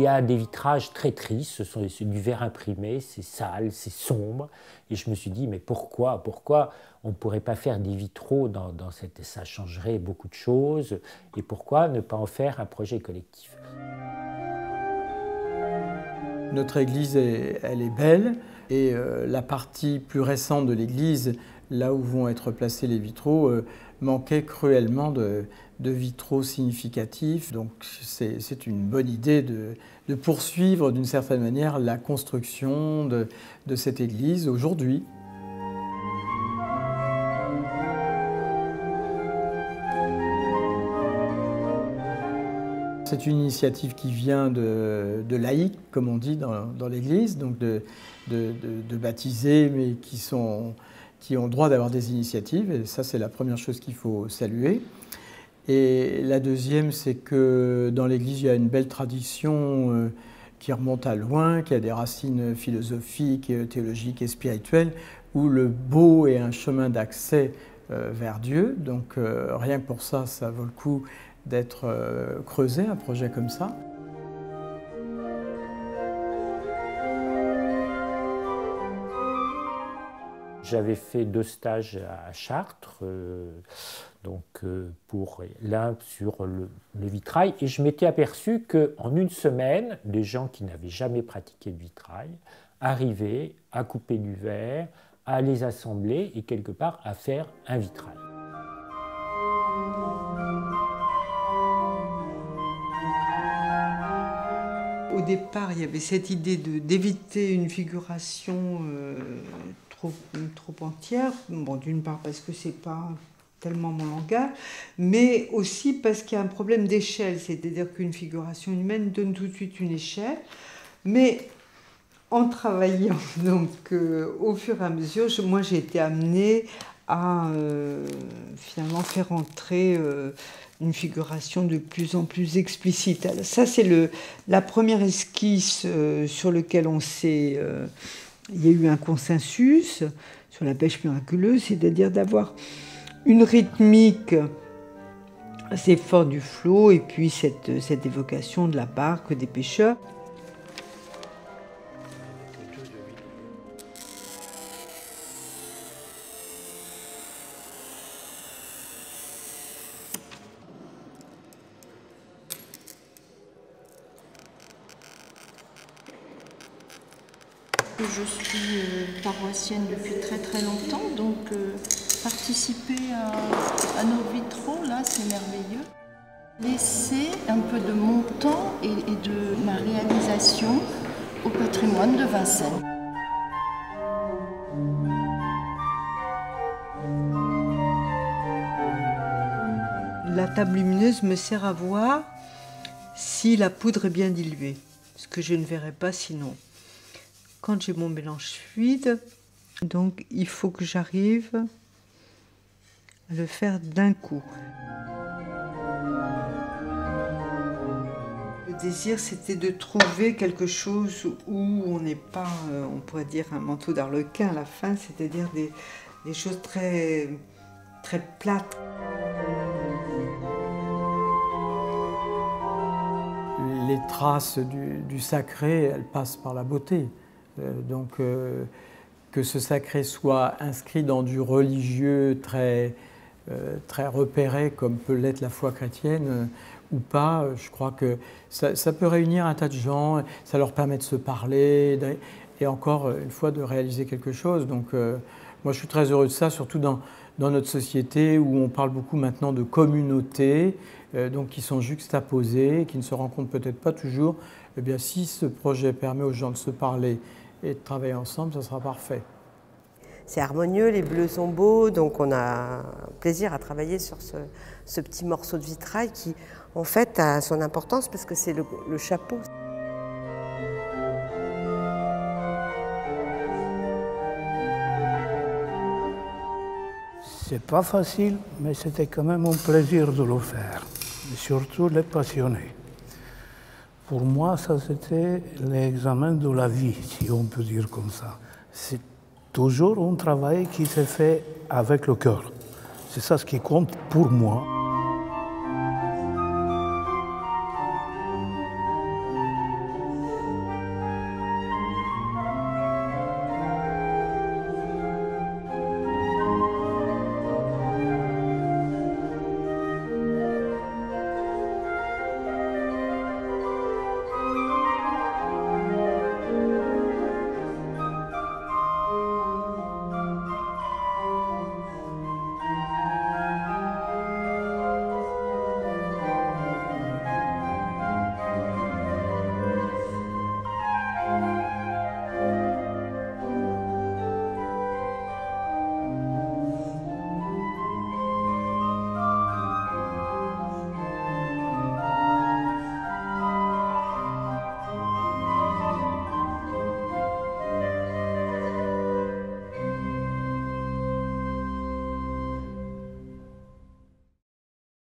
y a des vitrages très tristes, c'est du verre imprimé, c'est sale, c'est sombre. Et je me suis dit, mais pourquoi on ne pourrait pas faire des vitraux dans cette... Ça changerait beaucoup de choses. Et pourquoi ne pas en faire un projet collectif? Notre église, elle est belle. Et la partie plus récente de l'église, là où vont être placés les vitraux, manquait cruellement de vitraux significatifs. Donc c'est une bonne idée de poursuivre d'une certaine manière la construction de cette église aujourd'hui. C'est une initiative qui vient de laïcs, comme on dit dans l'Église, donc de baptisés, mais qui ont le droit d'avoir des initiatives. Et ça, c'est la première chose qu'il faut saluer. Et la deuxième, c'est que dans l'Église, il y a une belle tradition qui remonte à loin, qui a des racines philosophiques, théologiques et spirituelles, où le beau est un chemin d'accès vers Dieu. Donc rien que pour ça, ça vaut le coup d'être creusé, un projet comme ça. J'avais fait 2 stages à Chartres, pour l'un sur le vitrail, et je m'étais aperçu qu'en une semaine, des gens qui n'avaient jamais pratiqué le vitrail arrivaient à couper du verre, à les assembler et quelque part à faire un vitrail. Au départ, il y avait cette idée d'éviter une figuration trop entière. Bon, d'une part parce que c'est pas tellement mon langage, mais aussi parce qu'il y a un problème d'échelle, c'est-à-dire qu'une figuration humaine donne tout de suite une échelle. Mais en travaillant donc au fur et à mesure, moi j'ai été amenée à finalement faire entrer une figuration de plus en plus explicite. Alors, ça, c'est la première esquisse sur laquelle il y a eu un consensus sur la pêche miraculeuse, c'est-à-dire d'avoir une rythmique assez forte du flot et puis cette évocation de la barque des pêcheurs. Je suis paroissienne depuis très longtemps, donc participer à nos vitraux, là, c'est merveilleux. Laisser un peu de mon temps et de ma réalisation au patrimoine de Vincennes. La table lumineuse me sert à voir si la poudre est bien diluée, ce que je ne verrai pas sinon. Quand j'ai mon mélange fluide, donc il faut que j'arrive à le faire d'un coup. Le désir, c'était de trouver quelque chose où on n'est pas, on pourrait dire, un manteau d'arlequin à la fin, c'est-à-dire des choses très plates. Les traces du sacré, elles passent par la beauté. Donc que ce sacré soit inscrit dans du religieux très repéré comme peut l'être la foi chrétienne ou pas, je crois que ça peut réunir un tas de gens, ça leur permet de se parler et encore une fois de réaliser quelque chose. Donc moi je suis très heureux de ça, surtout dans notre société où on parle beaucoup maintenant de communautés, donc qui sont juxtaposées, qui ne se rencontrent peut-être pas toujours. Eh bien si ce projet permet aux gens de se parler et de travailler ensemble, ça sera parfait. C'est harmonieux, les bleus sont beaux, donc on a plaisir à travailler sur ce petit morceau de vitrail qui, en fait, a son importance parce que c'est le chapeau. C'est pas facile, mais c'était quand même un plaisir de le faire, et surtout les passionnés. Pour moi, ça c'était l'examen de la vie, si on peut dire comme ça. C'est toujours un travail qui se fait avec le cœur. C'est ça ce qui compte pour moi.